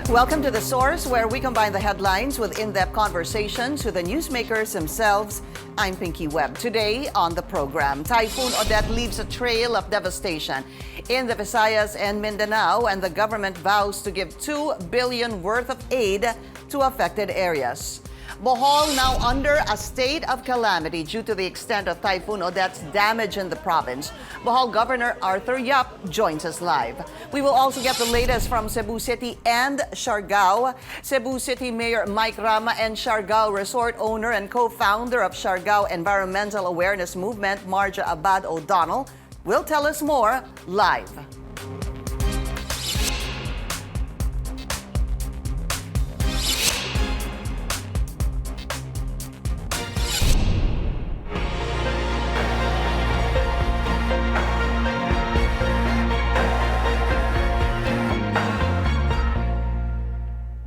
Welcome to The Source, where we combine the headlines with in-depth conversations with the newsmakers themselves. I'm Pinky Webb. Today on the program, Typhoon Odette leaves a trail of devastation in the Visayas and Mindanao, and the government vows to give $2 billion worth of aid to affected areas. Bohol now under a state of calamity due to the extent of Typhoon Odette's damage in the province. Bohol Governor Arthur Yap joins us live. We will also get the latest from Cebu City and Siargao. Cebu City Mayor Mike Rama and Siargao resort owner and co-founder of Siargao Environmental Awareness Movement, Marja O'Donnell, will tell us more live.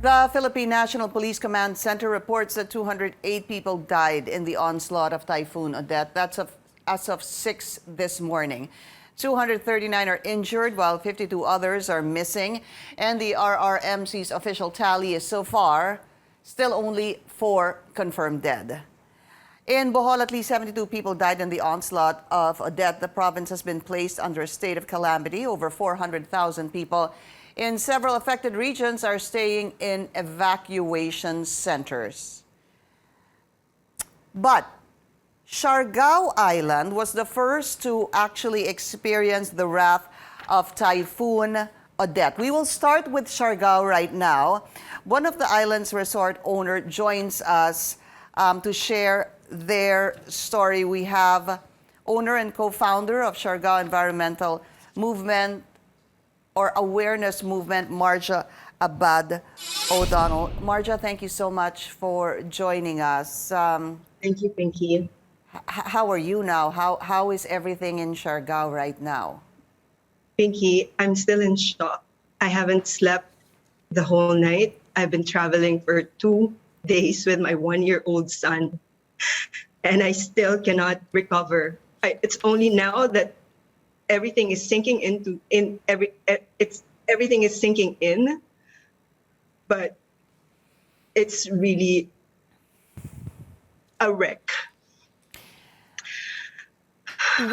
The Philippine National Police Command Center reports that 208 people died in the onslaught of Typhoon Odette. That's as of 6 this morning. 239 are injured, while 52 others are missing. And the RRMC's official tally is so far still only 4 confirmed dead. In Bohol, at least 72 people died in the onslaught of Odette. The province has been placed under a state of calamity. Over 400,000 people in several affected regions are staying in evacuation centers. But Siargao Island was the first to actually experience the wrath of Typhoon Odette. We will start with Siargao right now. One of the island's resort owner joins us to share their story. We have owner and co-founder of Siargao Environmental Movement or Awareness Movement, Marja O'Donnell. Marja, thank you so much for joining us. Thank you, Pinky. How are you now? How is everything in Siargao right now? Pinky, I'm still in shock. I haven't slept the whole night. I've been traveling for 2 days with my 1-year-old son, and I still cannot recover. It's only now that everything is sinking everything is sinking in, but it's really a wreck.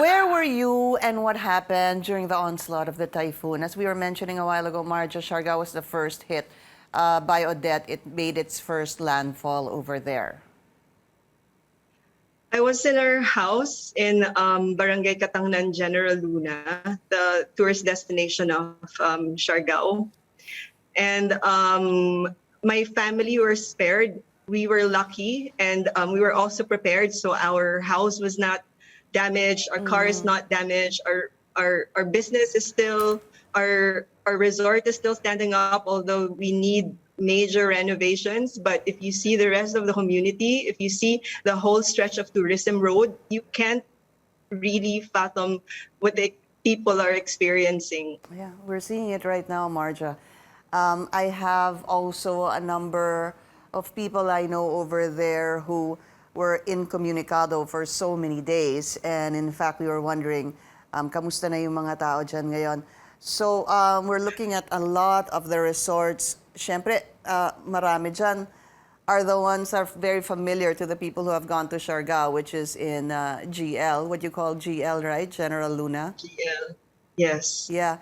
Where were you and what happened during the onslaught of the typhoon? As we were mentioning a while ago, Marja, Siargao was the first hit by Odette. It made its first landfall over there. I was in our house in Barangay Katangnan, General Luna, the tourist destination of Siargao. And my family were spared. We were lucky, and we were also prepared. So our house was not damaged, our car is not damaged, our business is still, our resort is still standing up, although we need major renovations. But if you see the rest of the community, if you see the whole stretch of Tourism Road, you can't really fathom what the people are experiencing. Yeah, we're seeing it right now, Marja. I have also a number of people I know over there who were incommunicado for so many days. And in fact, we were wondering, kamusta na yung mga tao dyan ngayon? So we're looking at a lot of the resorts. Siyempre, marami dyan are the ones that are very familiar to the people who have gone to Siargao, which is in GL, what you call GL, right? General Luna? GL, yes. Yeah.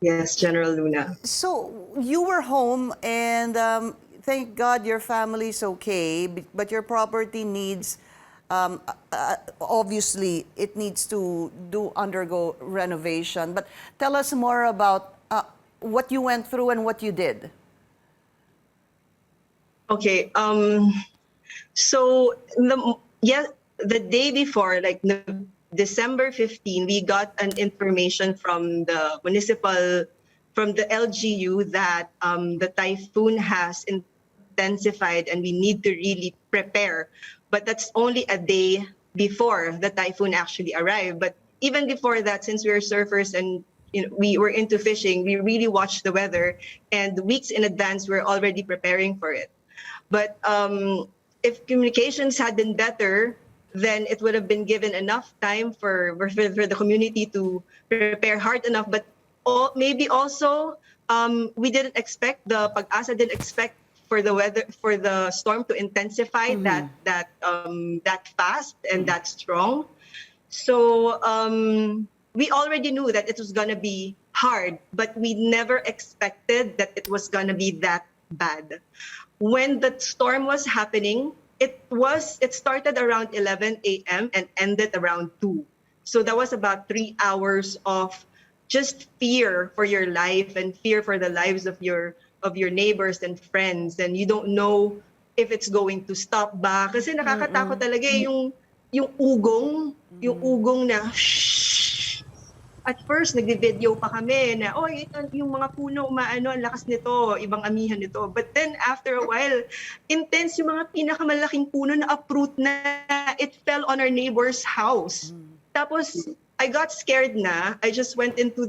Yes, General Luna. So you were home, and thank God your family's okay, but your property needs, obviously, it needs to undergo renovation. But tell us more about what you went through and what you did. Okay. So the day before, like December 15, we got an information from the LGU that the typhoon has intensified and we need to really prepare. But that's only a day before the typhoon actually arrived. But even before that, since we were surfers and we were into fishing, we really watched the weather, and weeks in advance we're already preparing for it. But if communications had been better, then it would have been given enough time for the community to prepare hard enough. But maybe also we didn't expect, the Pag-asa didn't expect for the storm to intensify that fast and that strong. So we already knew that it was gonna be hard, but we never expected that it was gonna be that bad. When the storm was happening, it started around 11 a.m. and ended around 2. So that was about 3 hours of just fear for your life and fear for the lives of your neighbors and friends, and you don't know if it's going to stop ba, kasi nakakatakot talaga yung ugong na shh. At first nagvi-video pa kami na ito yung mga puno umaano, ang lakas nito, ibang amihan nito, but then after a while intense, yung mga pinakamalaking puno na uproot na, it fell on our neighbor's house. Tapos I got scared na. I just went into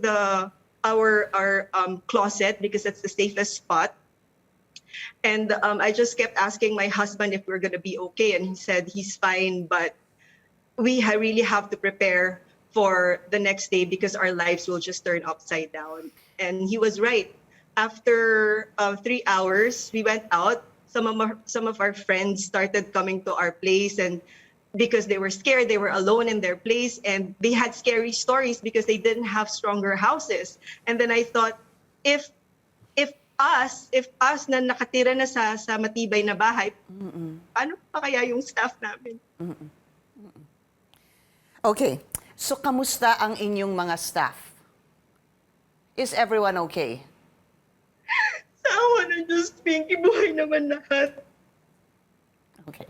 our closet because that's the safest spot. And I just kept asking my husband if we're gonna be okay, and he said he's fine, but we really have to prepare for the next day because our lives will just turn upside down. And he was right. After 3 hours, we went out. Some of our friends started coming to our place, and because they were scared, they were alone in their place, and they had scary stories because they didn't have stronger houses. And then I thought, if us na nakatira na sa matibay na bahay, paano pa kaya yung staff namin? Okay, so kamusta ang inyong mga staff? Is everyone okay? Sa awa ng Diyos, Pinky, buhay naman lahat. Okay.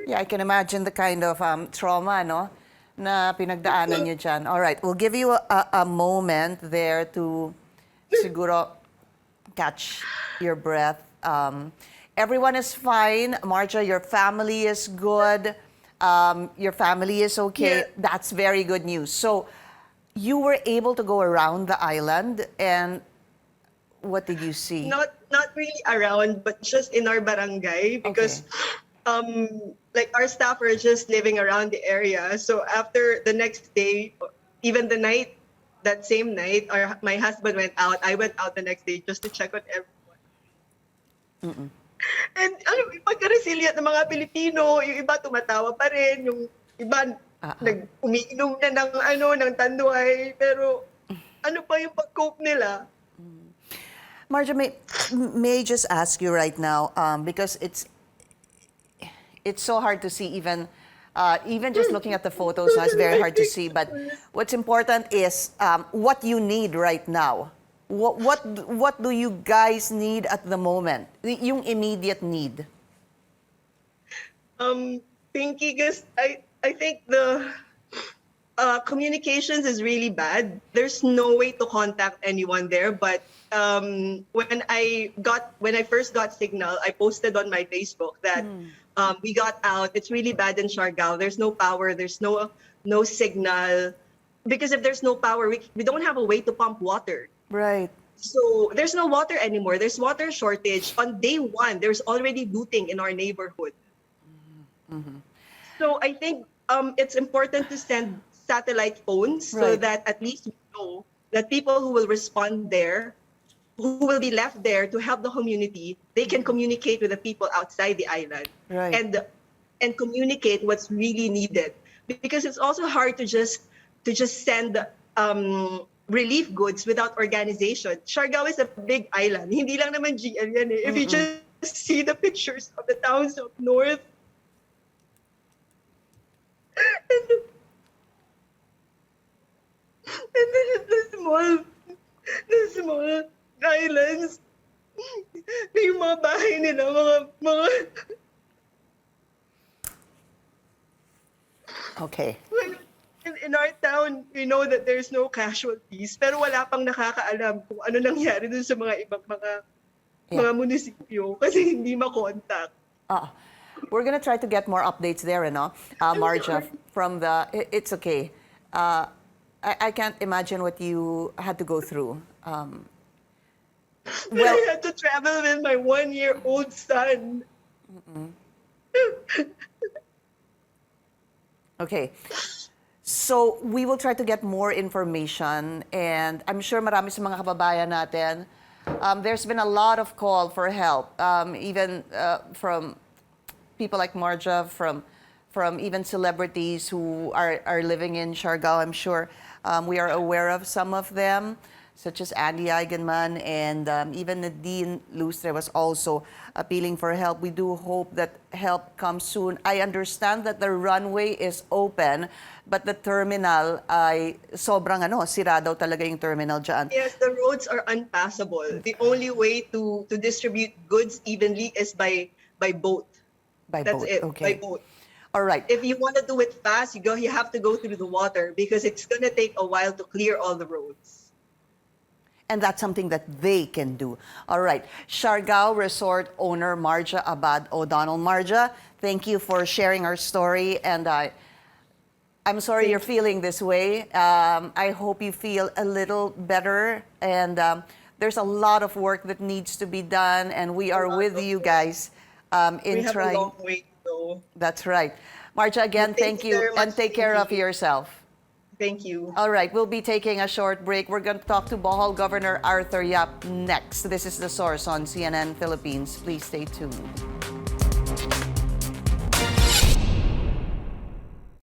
Yeah, I can imagine the kind of trauma, no, na pinagdaanan niyo dyan. All right, we'll give you a moment there to siguro catch your breath. Everyone is fine. Marja, your family is good. Your family is okay. Yeah. That's very good news. So you were able to go around the island, and what did you see? Not really around, but just in our barangay, because like our staff are just living around the area. So after the next day, even the night, that same night, my husband went out. I went out the next day just to check on everyone. And alam mo, pagka-resilient ng mga Pilipino, yung iba tumatawa pa rin, yung iba umiinom na ng tanduay, pero ano pa yung pag-cope nila? Marja, may I just ask you right now, because it's so hard to see, even just looking at the photos, it's very hard to see. But what's important is what you need right now. What do you guys need at the moment? Yung immediate need. Pinky, guys, I think the communications is really bad. There's no way to contact anyone there. But when I first got signal, I posted on my Facebook that we got out. It's really bad in Siargao. There's no power. There's no signal. Because if there's no power, we don't have a way to pump water. Right. So there's no water anymore. There's water shortage. On day 1, there's already looting in our neighborhood. So I think it's important to send satellite phones so that at least we know that people who will respond there, who will be left there to help the community, they can communicate with the people outside the island and communicate what's really needed. Because it's also hard to just send relief goods without organization. Siargao is a big island. Hindi lang naman GL yan eh. If you just see the pictures of the towns up north, and then the small islands, yung mga bahay nila, mga Okay. In our town, we know that there's no casualties, pero wala pang nakakaalam kung ano nangyari dun sa mga ibang mga munisipyo kasi hindi makontak. We're gonna try to get more updates there, no? Marja, from it's okay. I can't imagine what you had to go through. I had to travel with my 1-year-old son. Okay. So we will try to get more information, and I'm sure marami sa mga kababayan natin, there's been a lot of call for help, even from people like Marja, from even celebrities who are living in Siargao. I'm sure we are aware of some of them, such as Andy Eigenman, and even Nadine Lustre was also appealing for help. We do hope that help comes soon. I understand that the runway is open, but the terminal ay sobrang sira daw talaga yung terminal dyan. Yes, the roads are unpassable. The only way to distribute goods evenly is by boat. By That's boat, it. okay. By boat. All right. If you want to do it fast, you have to go through the water because it's going to take a while to clear all the roads. And that's something that they can do. All right. Siargao Resort owner Marja Abad O'Donnell. Marja, thank you for sharing our story. And I'm sorry you're feeling this way. I hope you feel a little better. And there's a lot of work that needs to be done. And we are with you guys in We have trying. a long way to go. That's right. Marja, again, thank you. very much, And take care of Pinky. yourself. Thank you. All right, we'll be taking a short break. We're going to talk to Bohol Governor Arthur Yap next. This is The Source on CNN Philippines. Please stay tuned.